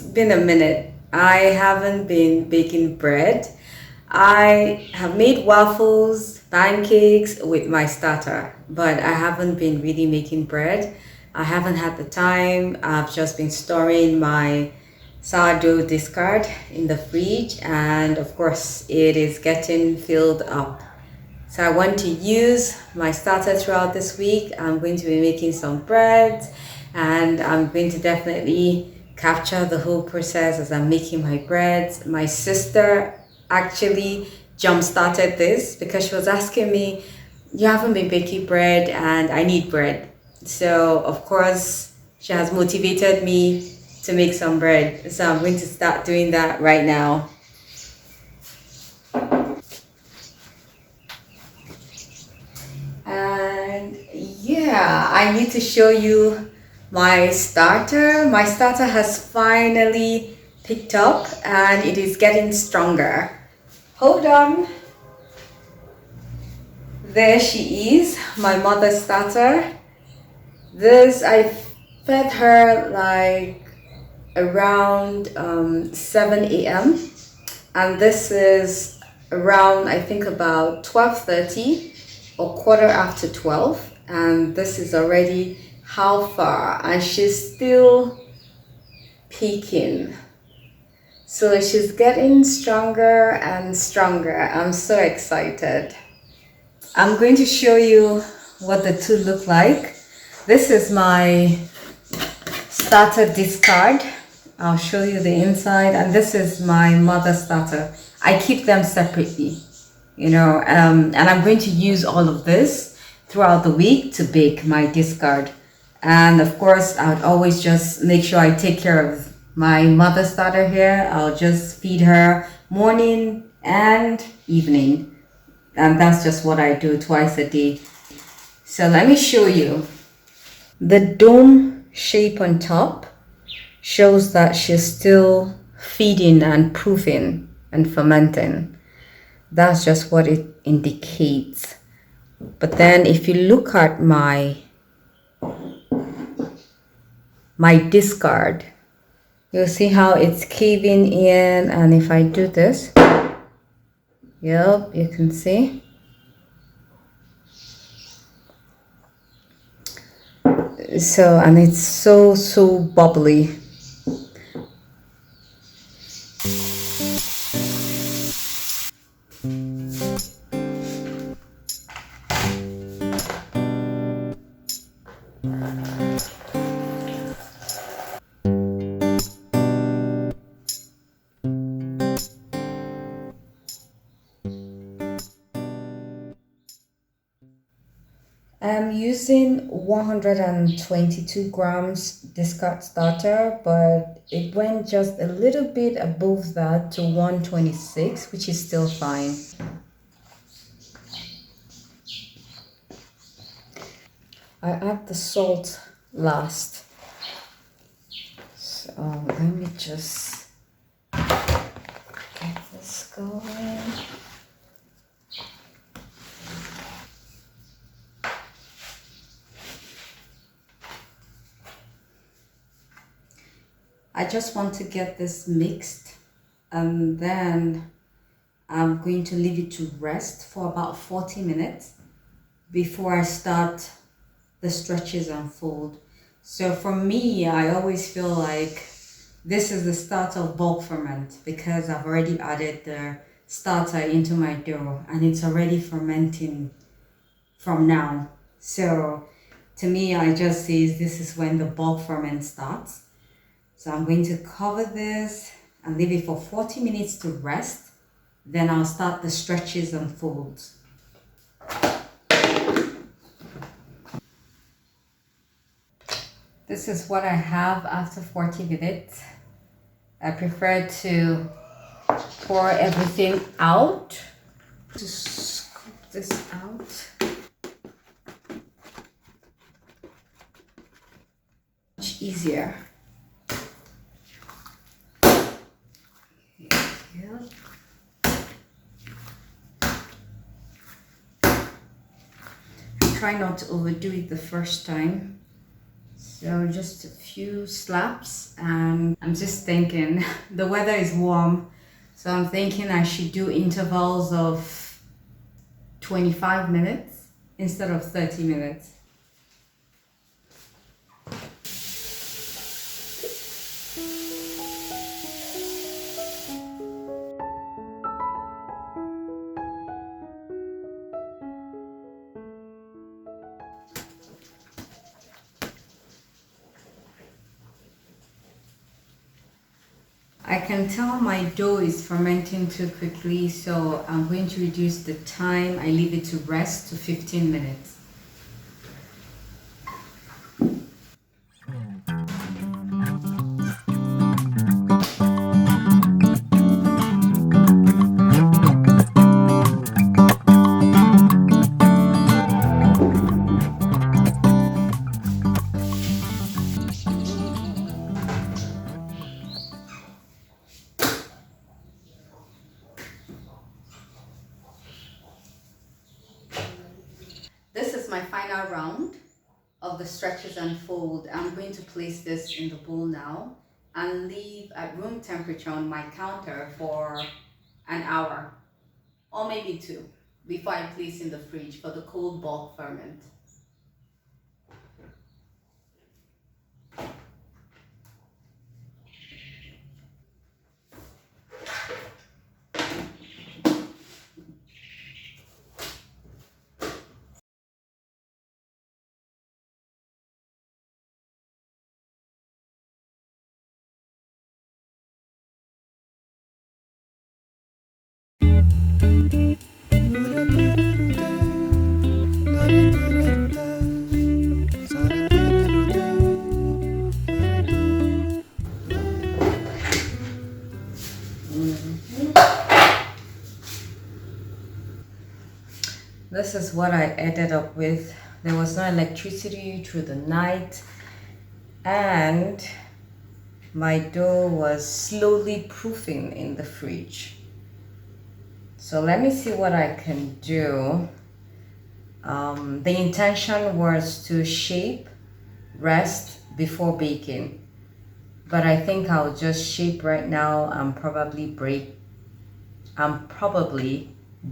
been a minute. I haven't been baking bread. I have made waffles, pancakes with my starter, but I haven't been really making bread. I haven't had the time. I've just been storing my sourdough discard in the fridge, and of course, it is getting filled up. So I want to use my starter throughout this week. I'm going to be making some bread, and I'm going to definitely capture the whole process as I'm making my bread. My sister actually jump started this because she was asking me, you haven't been baking bread and I need bread. So of course she has motivated me to make some bread. So I'm going to start doing that right now. And yeah, I need to show you my starter. My starter has finally picked up and it is getting stronger. Hold on. There she is, my mother's starter. This, I fed her like around 7 a.m. And this is around, I think, about 12:30 or quarter after 12. And this is already how far, and she's still peaking. So she's getting stronger and stronger. I'm so excited. I'm going to show you what the two look like. This is my starter discard. I'll show you the inside, and this is my mother starter. I keep them separately, and I'm going to use all of this throughout the week to bake my discard. And of course, I would always just make sure I take care of my mother starter here. I'll just feed her morning and evening, and that's just what I do twice a day. So let me show you. The dome shape on top shows that she's still feeding and proofing and fermenting. That's just what it indicates. But then if you look at my discard, you'll see how it's caving in. And if I do this, yep, you can see. So, and it's so bubbly. I'm using 122 grams discard starter, but it went just a little bit above that to 126, which is still fine. I add the salt last. So let me just get this going. I just want to get this mixed, and then I'm going to leave it to rest for about 40 minutes before I start the stretches and fold. So for me, I always feel like this is the start of bulk ferment because I've already added the starter into my dough and it's already fermenting from now. So to me, I just see this is when the bulk ferment starts. So I'm going to cover this and leave it for 40 minutes to rest. Then I'll start the stretches and folds. This is what I have after 40 minutes. I prefer to pour everything out. Just scoop this out. Much easier. Try not to overdo it the first time. So just a few slaps, and I'm just thinking the weather is warm, so I'm thinking I should do intervals of 25 minutes instead of 30 minutes. I can tell my dough is fermenting too quickly, so I'm going to reduce the time. I leave it to rest to 15 minutes. This is my final round of the stretches and fold. I'm going to place this in the bowl now and leave at room temperature on my counter for an hour or maybe two before I place in the fridge for the cold bulk ferment. This is what I ended up with. There was no electricity through the night, and my dough was slowly proofing in the fridge. So let me see what I can do. The intention was to shape, rest before baking, but I think I'll just shape right now and probably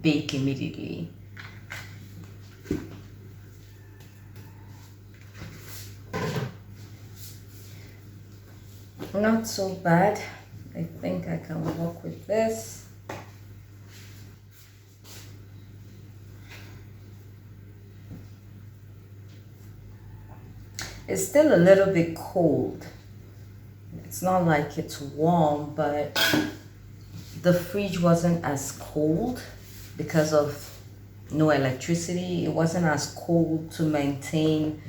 bake immediately. Not so bad. I think I can work with this. It's still a little bit cold. It's not like it's warm, but the fridge wasn't as cold because of no electricity. It wasn't as cold to maintain,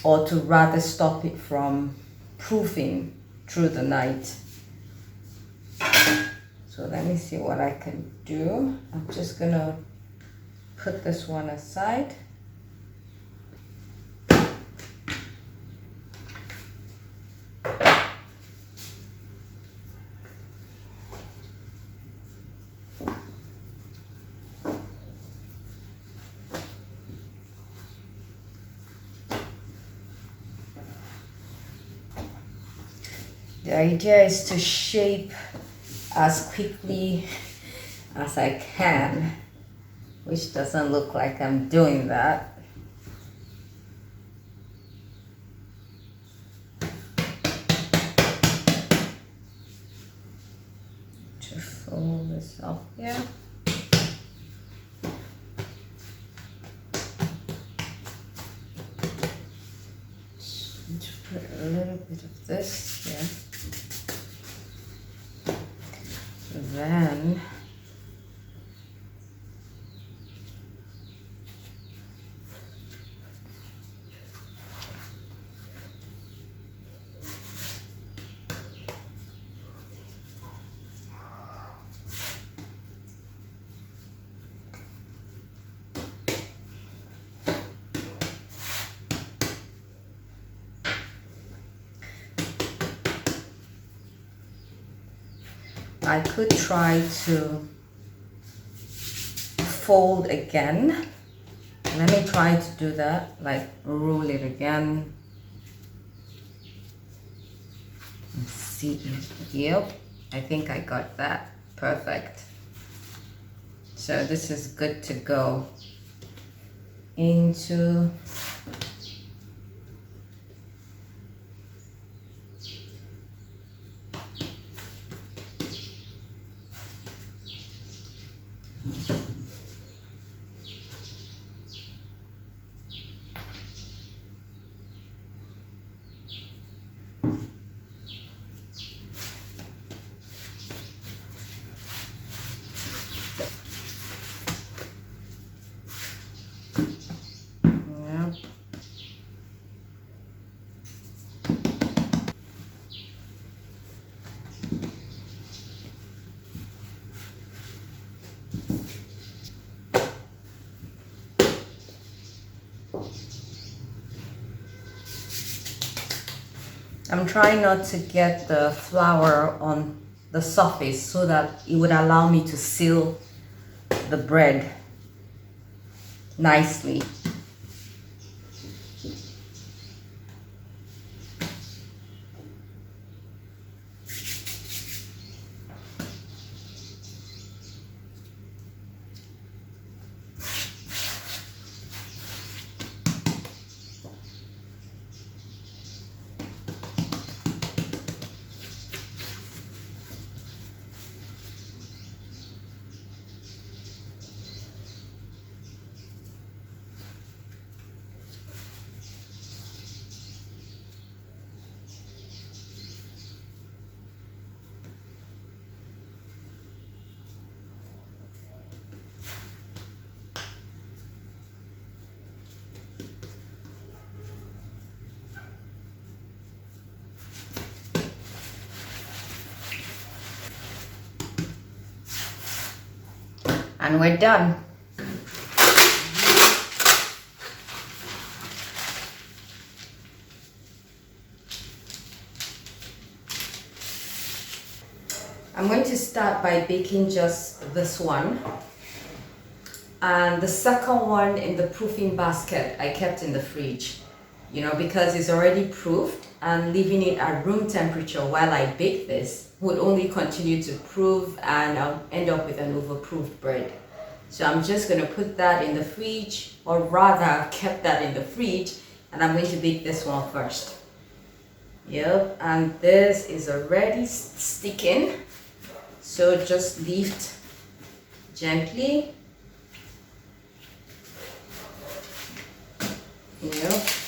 or to rather stop it from proofing through the night. So let me see what I can do. I'm just gonna put this one aside. The idea is to shape as quickly as I can, which doesn't look like I'm doing that. To fold this up here. To put a little bit of this here. Then I could try to fold again. Let me try to do that, like roll it again see. Yep, I think I got that perfect. So this is good to go into I'm trying not to get the flour on the surface so that it would allow me to seal the bread nicely. And we're done. I'm going to start by baking just this one. And the second one in the proofing basket I kept in the fridge, you know, because it's already proofed, and leaving it at room temperature while I bake this would only continue to proof, and I'll end up with an overproofed bread. So I'm just going to put that in the fridge, or rather I've kept that in the fridge, and I'm going to bake this one first. Yep, and this is already sticking, so just lift gently. Yep.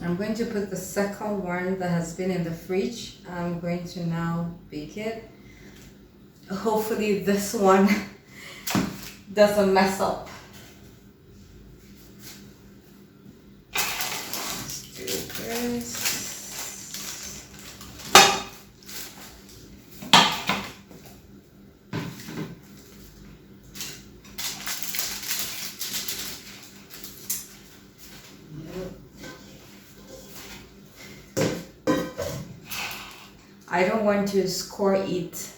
I'm going to put the second one that has been in the fridge. I'm going to now bake it. Hopefully this one doesn't mess up. Let's do this. I don't want to score it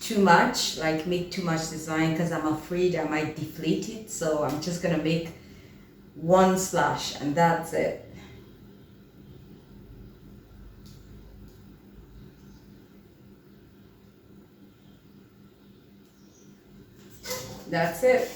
too much, like make too much design, because I'm afraid I might deflate it. So I'm just gonna make one slash and that's it. That's it.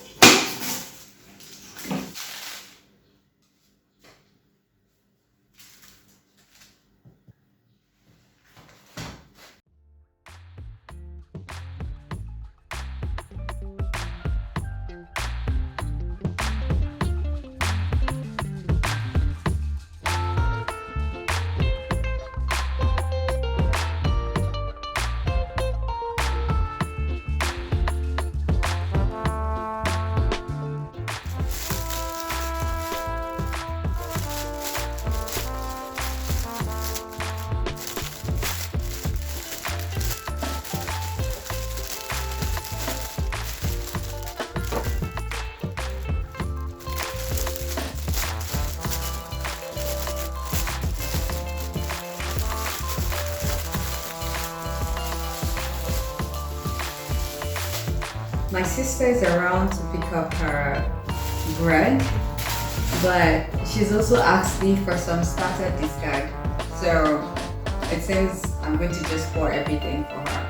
My sister is around to pick up her bread, but she's also asked me for some starter discard. So it seems I'm going to just pour everything for her.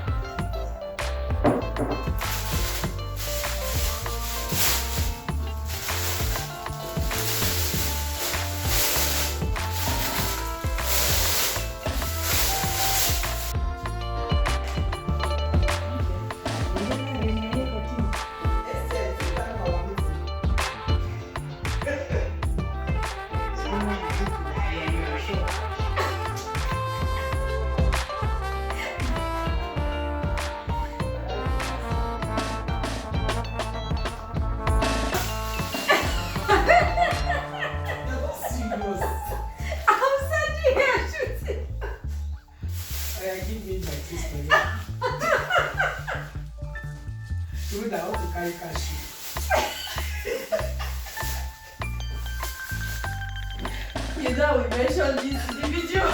Give me my sister. You would have to carry cash. You know, we mentioned this